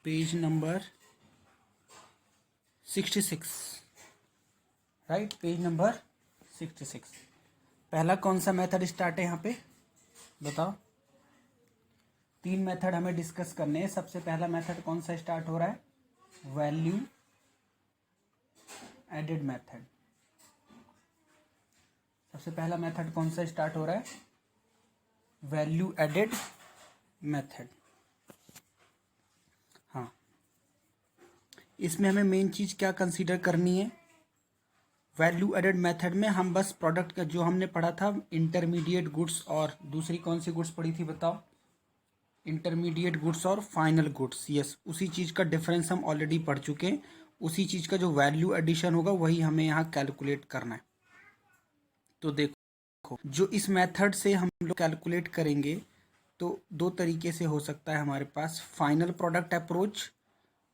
Page number 66, right, page number 66। पहला कौन सा मेथड स्टार्ट है यहाँ पे बताओ। 3 मेथड हमें डिस्कस करने हैं। सबसे पहला मेथड कौन सा स्टार्ट हो रहा है, वैल्यू एडेड मेथड। सबसे पहला मेथड कौन सा स्टार्ट हो रहा है, वैल्यू एडेड मेथड। हाँ, इसमें हमें मेन चीज क्या कंसीडर करनी है, वैल्यू एडेड मेथड में हम बस प्रोडक्ट का जो हमने पढ़ा था इंटरमीडिएट गुड्स, और दूसरी कौन सी गुड्स पढ़ी थी बताओ, इंटरमीडिएट गुड्स और फाइनल गुड्स। यस, उसी चीज़ का डिफरेंस हम ऑलरेडी पढ़ चुके हैं। उसी चीज़ का जो वैल्यू एडिशन होगा वही हमें यहाँ कैलकुलेट करना है। तो देखो, जो इस मेथड से हम लोग कैलकुलेट करेंगे तो 2 तरीके से हो सकता है हमारे पास, फाइनल प्रोडक्ट अप्रोच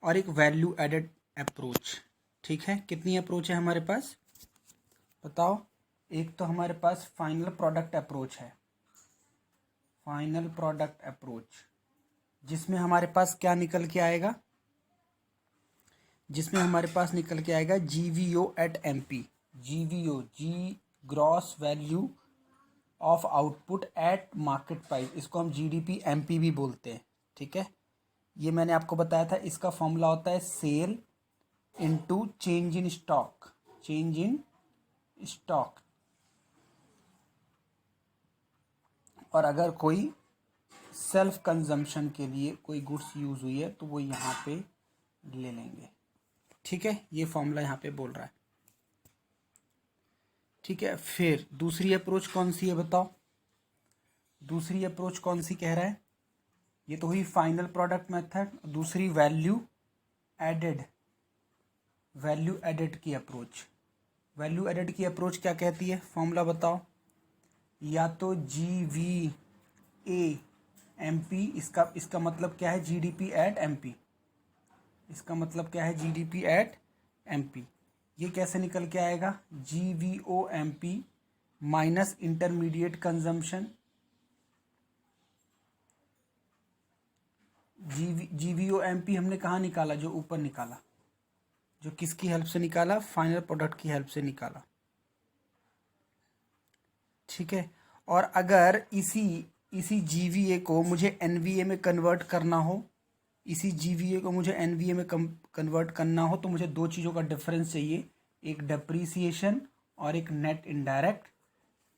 और एक वैल्यू एडेड अप्रोच। ठीक है, कितनी अप्रोच है हमारे पास बताओ। एक तो हमारे पास फाइनल प्रोडक्ट अप्रोच है, फाइनल प्रोडक्ट अप्रोच, जिसमें हमारे पास क्या निकल के आएगा, जिसमें हमारे पास निकल के आएगा GVO at MP, GVO, G gross value of output at market price, इसको हम GDP MP भी बोलते हैं। ठीक है, ये मैंने आपको बताया था, इसका फॉर्मूला होता है sale into change in stock, change in stock. और अगर कोई सेल्फ कंजम्पशन के लिए कोई गुड्स यूज हुई है तो वो यहाँ पे ले लेंगे। ठीक है, ये फॉर्मूला यहाँ पे बोल रहा है। ठीक है, फिर दूसरी अप्रोच कौन सी है बताओ, दूसरी अप्रोच कौन सी कह रहा है, ये तो हुई फाइनल प्रोडक्ट मेथड। दूसरी वैल्यू एडेड, वैल्यू एडेड की अप्रोच। वैल्यू एडेड की अप्रोच क्या कहती है, फॉर्मूला बताओ, या तो GVA MP, इसका मतलब क्या है, GDP एट MP, इसका मतलब क्या है, GDP एट MP। ये कैसे निकल के आएगा, GVO MP minus intermediate consumption, GVO MP हमने कहाँ निकाला, जो ऊपर निकाला, जो किसकी हेल्प से निकाला, फाइनल प्रोडक्ट की हेल्प से निकाला। ठीक है, और अगर इसी GVA को मुझे NVA में कन्वर्ट करना हो, इसी GVA को मुझे NVA में कन्वर्ट करना हो तो मुझे 2 चीज़ों का डिफरेंस चाहिए, एक डेप्रीसिएशन और एक नेट इनडायरेक्ट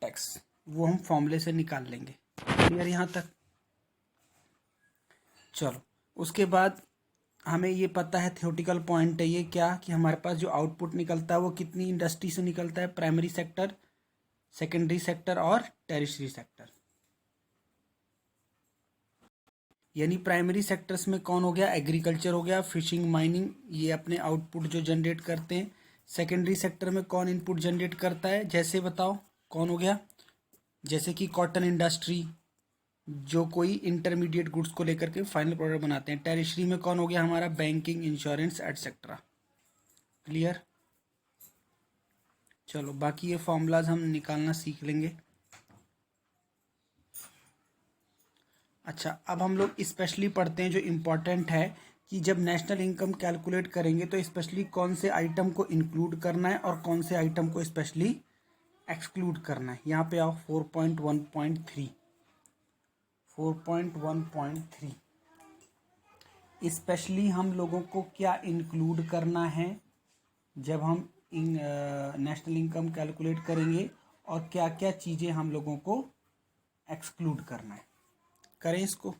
टैक्स। वो हम फॉर्मूले से निकाल लेंगे। क्लियर यहाँ तक। चलो, उसके बाद हमें ये पता है, थ्योरेटिकल पॉइंट है ये क्या, कि हमारे पास जो आउटपुट निकलता है वो कितनी इंडस्ट्री से निकलता है, प्राइमरी सेक्टर, सेकेंडरी सेक्टर और टेरिशरी सेक्टर। यानी प्राइमरी सेक्टर्स में कौन हो गया, एग्रीकल्चर हो गया, फिशिंग, माइनिंग, ये अपने आउटपुट जो जनरेट करते हैं। सेकेंडरी सेक्टर में कौन इनपुट जनरेट करता है, जैसे बताओ कौन हो गया, जैसे कि कॉटन इंडस्ट्री, जो कोई इंटरमीडिएट गुड्स को लेकर के फाइनल प्रोडक्ट बनाते हैं। टेरिशरी में कौन हो गया हमारा, बैंकिंग, इंश्योरेंस एटसेट्रा। क्लियर। चलो, बाकी ये फॉर्मूलाज हम निकालना सीख लेंगे। अच्छा, अब हम लोग स्पेशली पढ़ते हैं, जो इम्पोर्टेंट है कि जब नेशनल इनकम कैलकुलेट करेंगे तो स्पेशली कौन से आइटम को इंक्लूड करना है और कौन से आइटम को स्पेशली एक्सक्लूड करना है। यहाँ पे आओ, 4.1.3, 4.1.3 स्पेशली हम लोगों को क्या इंक्लूड करना है जब हम नेशनल इनकम कैलकुलेट करेंगे, और क्या क्या चीज़ें हम लोगों को एक्सक्लूड करना है। करें इसको,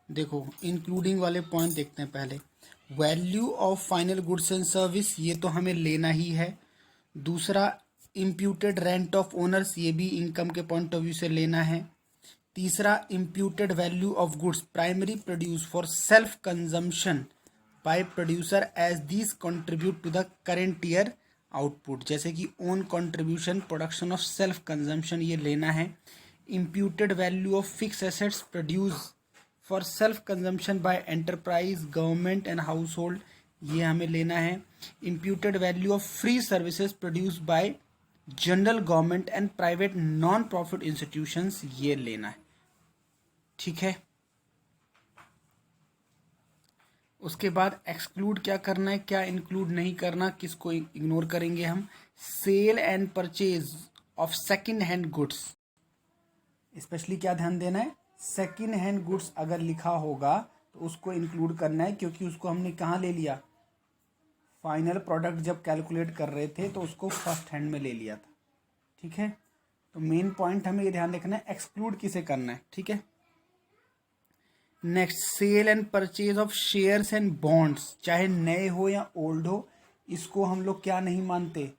देखो इंक्लूडिंग वाले पॉइंट देखते हैं पहले। Value of final goods and service, ये तो हमें लेना ही है। दूसरा, इम्प्यूटेड रेंट ऑफ ओनर्स, ये भी इनकम के पॉइंट ऑफ व्यू से लेना है। तीसरा, imputed value of goods primary produce for self consumption by producer as these contribute to the current year output, जैसे कि own contribution, production of self consumption, ये लेना है। Imputed value of fix assets produce for self consumption by enterprise, government and household, ये हमें लेना है। Imputed value of free services produce by general government and private non profit institutions, ये लेना है। ठीक है, उसके बाद एक्सक्लूड क्या करना है, क्या इंक्लूड नहीं करना, किसको इग्नोर करेंगे हम, sale and purchase of second hand goods. Specially क्या ध्यान देना है, सेकंड हैंड गुड्स अगर लिखा होगा तो उसको इंक्लूड करना है, क्योंकि उसको हमने कहाँ ले लिया, फाइनल प्रोडक्ट जब कैलकुलेट कर रहे थे तो उसको फर्स्ट हैंड में ले लिया था। ठीक है, तो मेन पॉइंट हमें ये ध्यान रखना है, एक्सक्लूड किसे करना है। ठीक है, next, sale and purchase of shares and bonds, चाहे नए हो या ओल्ड हो, इसको हम लोग क्या नहीं मानते,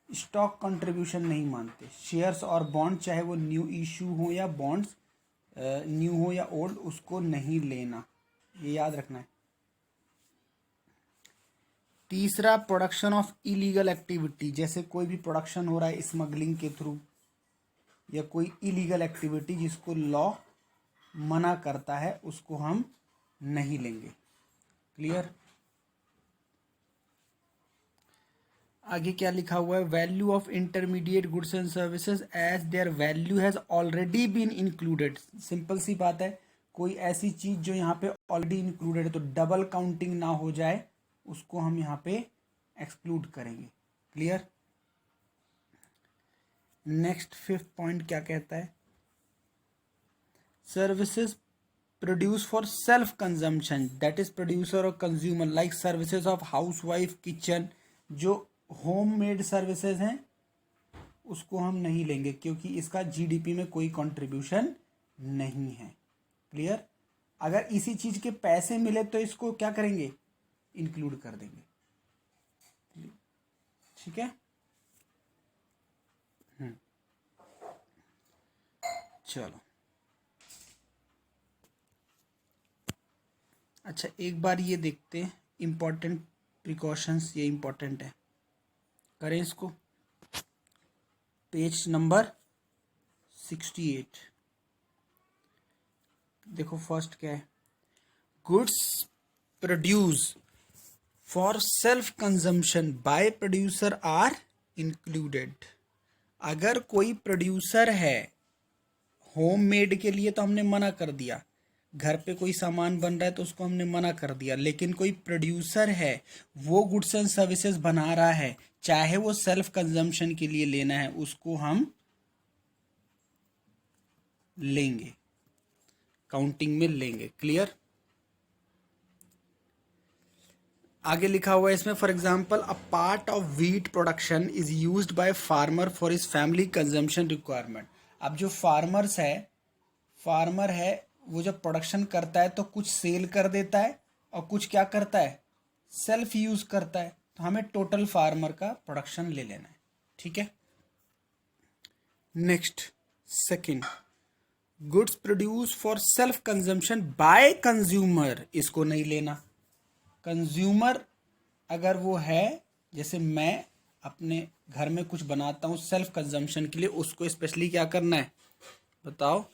स्टॉक कंट्रीब्यूशन नहीं मानते। शेयर्स और बॉन्ड चाहे वो न्यू इशू हो या बॉन्ड्स न्यू हो या ओल्ड, उसको नहीं लेना, ये याद रखना है। तीसरा, प्रोडक्शन ऑफ इलीगल एक्टिविटी, जैसे कोई भी प्रोडक्शन हो रहा है स्मगलिंग के थ्रू या कोई इलीगल एक्टिविटी जिसको लॉ मना करता है, उसको हम नहीं लेंगे। क्लियर। आगे क्या लिखा हुआ है, value of intermediate goods and services as their value has already been included. Simple सी बात है, कोई ऐसी चीज जो यहाँ पे ऑलरेडी इंक्लूडेड है तो डबल काउंटिंग ना हो जाए, उसको हम यहाँ पे एक्सक्लूड करेंगे। क्लियर। नेक्स्ट फिफ्थ पॉइंट क्या कहता है, services produce for self consumption, that is producer और consumer, like services of housewife, kitchen, जो होम मेड सर्विसेज हैं उसको हम नहीं लेंगे, क्योंकि इसका जीडीपी में कोई कंट्रीब्यूशन नहीं है। क्लियर। अगर इसी चीज के पैसे मिले तो इसको क्या करेंगे, इंक्लूड कर देंगे। ठीक है। चलो, अच्छा एक बार ये देखते हैं, इंपॉर्टेंट प्रिकॉशंस, ये इंपॉर्टेंट है, करें इसको। पेज नंबर 68 देखो, फर्स्ट क्या है, goods produce for self consumption by producer are included. अगर कोई प्रोड्यूसर है होम मेड के लिए तो हमने मना कर दिया, घर पे कोई सामान बन रहा है तो उसको हमने मना कर दिया, लेकिन कोई प्रोड्यूसर है वो गुड्स एंड सर्विसेज बना रहा है, चाहे वो सेल्फ कंजम्पशन के लिए लेना है, उसको हम लेंगे, काउंटिंग में लेंगे। क्लियर। आगे लिखा हुआ है इसमें, for example a part of wheat production is used by farmer for his family consumption requirement. अब जो फार्मर है वो जब प्रोडक्शन करता है तो कुछ सेल कर देता है और कुछ क्या करता है, सेल्फ यूज करता है, तो हमें टोटल फार्मर का प्रोडक्शन ले लेना है। ठीक है। Next, second, goods produce for self consumption by consumer, इसको नहीं लेना। कंज्यूमर अगर वो है, जैसे मैं अपने घर में कुछ बनाता हूँ सेल्फ कंजम्पशन के लिए, उसको स्पेशली क्या करना है बताओ,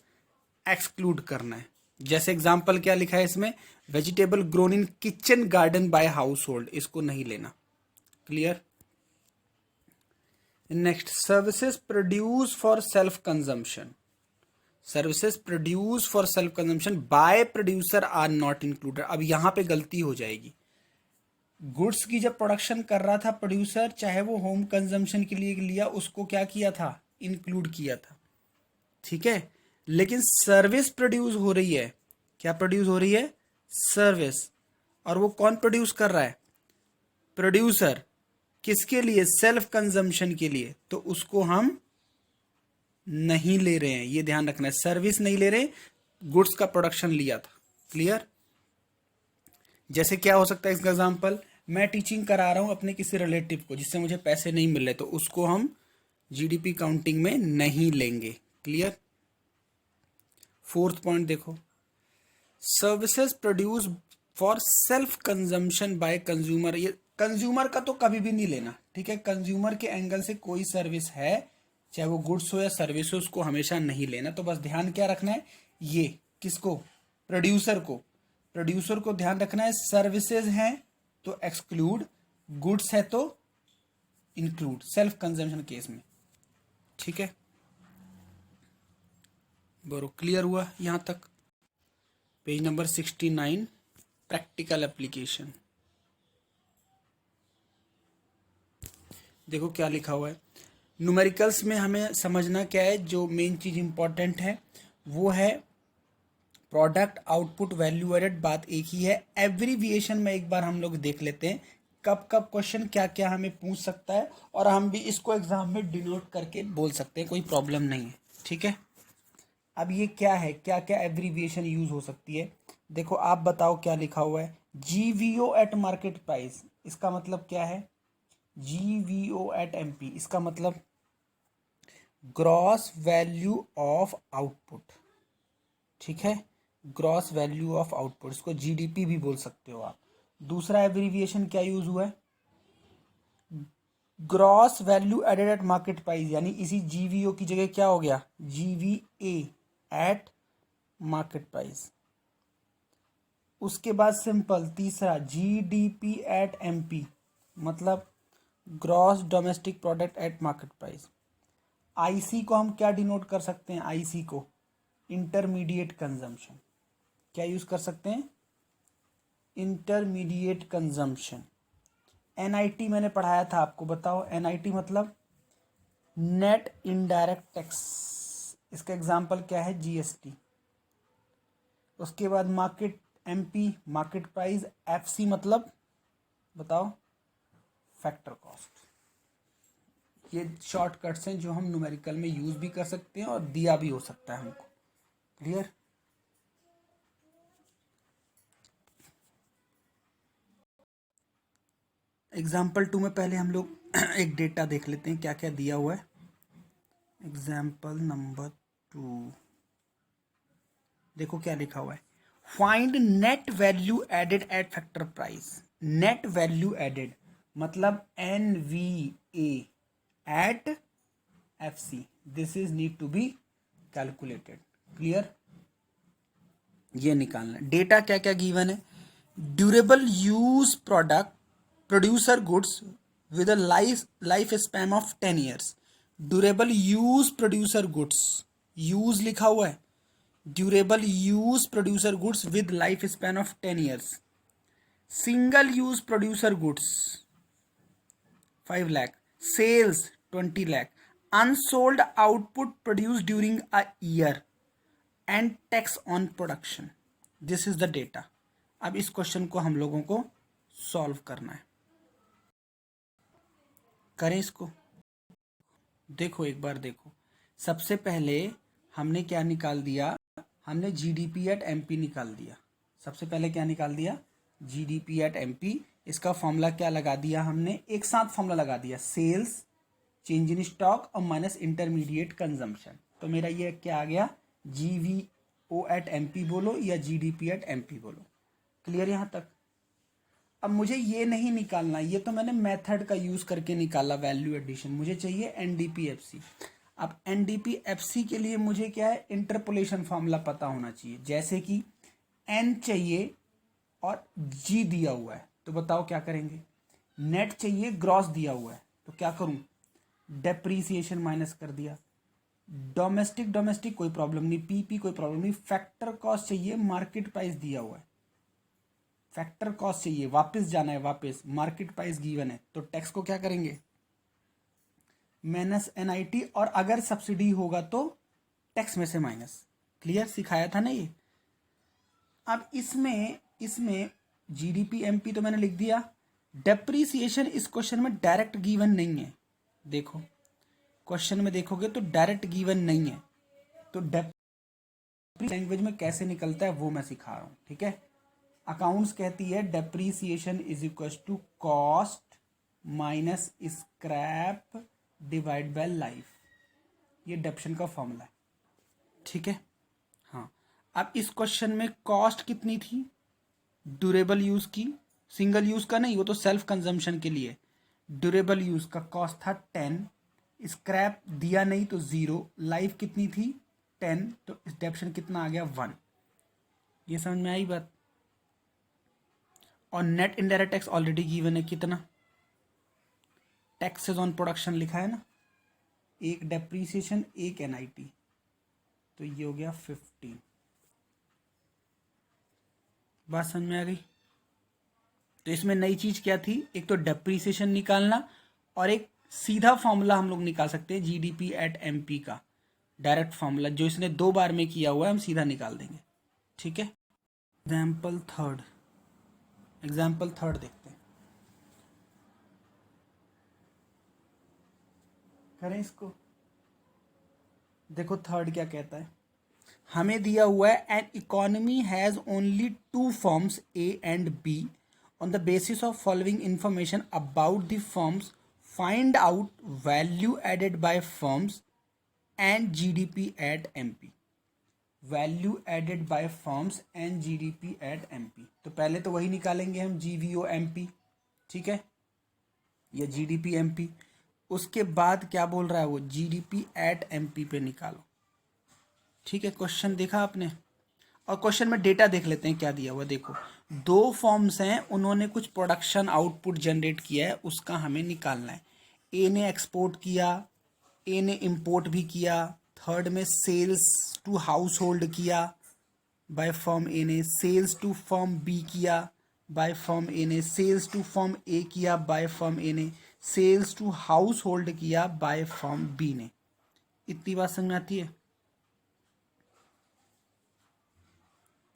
एक्सक्लूड करना है। जैसे एग्जांपल क्या लिखा है इसमें, vegetable grown in kitchen garden by household, इसको नहीं लेना। Clear. Next, services produce for self consumption, services produce for self consumption by producer are not included. अब यहां पे गलती हो जाएगी, गुड्स की जब प्रोडक्शन कर रहा था प्रोड्यूसर, चाहे वो होम कंजम्पशन के लिए लिया, उसको क्या किया था, इंक्लूड किया था। ठीक है। लेकिन सर्विस प्रोड्यूस हो रही है, क्या प्रोड्यूस हो रही है, सर्विस, और वो कौन प्रोड्यूस कर रहा है, प्रोड्यूसर, किसके लिए, सेल्फ कंजम्पशन के लिए, तो उसको हम नहीं ले रहे हैं, ये ध्यान रखना है, सर्विस नहीं ले रहे, गुड्स का प्रोडक्शन लिया था। क्लियर। जैसे क्या हो सकता है इसका एग्जांपल, मैं टीचिंग करा रहा हूं अपने किसी रिलेटिव को जिससे मुझे पैसे नहीं मिल रहे, तो उसको हम जीडीपी काउंटिंग में नहीं लेंगे। क्लियर। फोर्थ पॉइंट देखो, services produce for self consumption by consumer, ये कंज्यूमर का तो कभी भी नहीं लेना। ठीक है, कंज्यूमर के एंगल से कोई सर्विस है, चाहे वो गुड्स हो या सर्विस हो, उसको हमेशा नहीं लेना। तो बस ध्यान क्या रखना है, ये किसको, प्रोड्यूसर को ध्यान रखना है, सर्विसेज हैं तो एक्सक्लूड, गुड्स है तो इंक्लूड सेल्फ कंजम्पशन केस में। ठीक है, बरो क्लियर हुआ यहां तक। Page number 69 practical application. देखो क्या लिखा हुआ है, न्यूमेरिकल्स में हमें समझना क्या है, जो मेन चीज इंपॉर्टेंट है वो है प्रोडक्ट आउटपुट वैल्यू एडेड, बात एक ही है। एब्रीविएशन में एक बार हम लोग देख लेते हैं कब कब क्वेश्चन क्या क्या हमें पूछ सकता है, और हम भी इसको एग्जाम में डिनोट करके बोल सकते हैं, कोई प्रॉब्लम नहीं है, ठीक है। अब ये क्या है, क्या क्या एब्रीविएशन यूज हो सकती है, देखो आप बताओ क्या लिखा हुआ है, जीवीओ एट मार्केट प्राइस, इसका मतलब क्या है, जीवीओ एट एमपी, इसका मतलब ग्रॉस वैल्यू ऑफ आउटपुट, ठीक है, ग्रॉस वैल्यू ऑफ आउटपुट, इसको जीडीपी भी बोल सकते हो आप। दूसरा एब्रीविएशन क्या यूज हुआ है, gross value added at market price, यानी इसी जीवीओ की जगह क्या हो गया, जीवीए एट मार्केट प्राइस। उसके बाद सिंपल तीसरा जीडीपी एट एमपी, मतलब gross domestic product at market price. IC को हम क्या डिनोट कर सकते हैं, आईसी को इंटरमीडिएट कंजम्पशन, क्या यूज कर सकते हैं, इंटरमीडिएट कंजम्पशन। एनआईटी मैंने पढ़ाया था आपको, बताओ एनआईटी मतलब नेट इनडायरेक्ट टैक्स, इसका एग्जांपल क्या है, जीएसटी। उसके बाद market MP market price, FC मतलब बताओ फैक्टर कॉस्ट। ये शॉर्टकट्स हैं जो हम न्यूमेरिकल में यूज भी कर सकते हैं और दिया भी हो सकता है हमको, क्लियर। एग्जाम्पल 2 में पहले हम लोग एक डेटा देख लेते हैं क्या क्या दिया हुआ है। एग्जाम्पल नंबर 2, देखो क्या लिखा हुआ है, find net value added at factor price. Net value added मतलब NVA at FC, this is need to be calculated, clear. ये निकालना, डेटा क्या क्या गिवन है, durable use product producer goods with a life span of 10 years. Durable use producer goods, use लिखा हुआ है, durable use producer goods with life span of 10 years. Single use producer goods 5 lakh, sales 20 lakh, unsold output produce during a year and tax on production, this is the data. अब इस question को हम लोगों को solve करना है, करें इसको। देखो एक बार देखो, सबसे पहले हमने क्या निकाल दिया, हमने जीडीपी एट एमपी निकाल दिया। सबसे पहले क्या निकाल दिया, जीडीपी एट एमपी। इसका फॉर्मूला क्या लगा दिया हमने, एक साथ फॉर्मूला लगा दिया, सेल्स चेंज इन स्टॉक और माइनस इंटरमीडिएट कंजम्पशन। तो मेरा ये क्या आ गया, जीवीओ एट एमपी बोलो या जीडीपी एट एमपी बोलो, क्लियर यहां तक। अब मुझे ये नहीं निकालना, ये तो मैंने मेथड का यूज करके निकाला वैल्यू एडिशन, मुझे चाहिए एनडीपीएफसी। अब एनडीपीएफसी के लिए मुझे क्या है, इंटरपोलेशन फॉर्मूला पता होना चाहिए, जैसे कि एन चाहिए और जी दिया हुआ है, तो बताओ क्या करेंगे। नेट चाहिए, ग्रॉस दिया हुआ है, तो क्या करूं, डेप्रीसिएशन माइनस कर दिया। डोमेस्टिक डोमेस्टिक कोई प्रॉब्लम नहीं, पीपी कोई प्रॉब्लम नहीं। फैक्टर कॉस्ट चाहिए, मार्केट प्राइस दिया हुआ है, फैक्टर कॉस्ट चाहिए, वापस जाना है, वापस मार्केट प्राइस गिवन है, तो टैक्स को क्या करेंगे, माइनस एनआईटी, और अगर सब्सिडी होगा तो टैक्स में से माइनस, क्लियर, सिखाया था ना ये। अब इसमें इसमें जीडीपी एमपी तो मैंने लिख दिया, डेप्रीसिएशन इस क्वेश्चन में डायरेक्ट गिवन नहीं है, देखो क्वेश्चन में देखोगे तो डायरेक्ट गिवन नहीं है, तो लैंग्वेज में कैसे निकलता है वो मैं सिखा रहा हूं, ठीक है। अकाउंट्स कहती है depreciation is equal to cost minus scrap divide by life, ये डेप्शन का फॉर्मूला है, ठीक है। हाँ, अब इस क्वेश्चन में कॉस्ट कितनी थी, ड्यूरेबल यूज की, सिंगल यूज का नहीं, वो तो सेल्फ कंजम्पशन के लिए। ड्यूरेबल यूज का कॉस्ट था 10, स्क्रैप दिया नहीं तो 0, लाइफ कितनी थी 10, तो डेप्शन कितना आ गया 1। ये समझ में आई बात। और net indirect tax already given है, कितना, टैक्सेस ऑन प्रोडक्शन लिखा है ना, एक डेप्रीसिएशन एक एनआईटी, तो ये हो गया 15। बात समझ में आ गई। तो इसमें नई चीज क्या थी, एक तो डेप्रीसिएशन निकालना और एक सीधा फॉर्मूला हम लोग निकाल सकते हैं जीडीपी एट एमपी का, डायरेक्ट फॉर्मूला जो इसने 2 बार में किया हुआ है हम सीधा निकाल देंगे। ठीक है, एग्जाम्पल थर्ड देखते हैं, करें इसको। देखो थर्ड क्या कहता है, हमें दिया हुआ है an economy has only 2 forms A and B on the basis of following information about the forms, find out value added by forms and GDP at MP. Value added by forms and GDP at MP, तो पहले तो वही निकालेंगे हम जीवीओ MP, ठीक है, या GDP MP. उसके बाद क्या बोल रहा है वो, जीडीपी एट एमपी पे निकालो। ठीक है, क्वेश्चन देखा आपने, और क्वेश्चन में डेटा देख लेते हैं क्या दिया हुआ। देखो 2 फॉर्म्स हैं, उन्होंने कुछ प्रोडक्शन आउटपुट जनरेट किया है, उसका हमें निकालना है। ए ने एक्सपोर्ट किया, ए ने इंपोर्ट भी किया, थर्ड में सेल्स टू हाउस होल्ड किया बाय फॉर्म ए ने, सेल्स टू फॉर्म बी किया बाय फॉर्म ए ने, सेल्स टू फॉर्म ए किया बाय फॉर्म ए ने, सेल्स टू हाउस होल्ड किया बाय फॉर्म बी ने। इतनी बात समझ में आती है।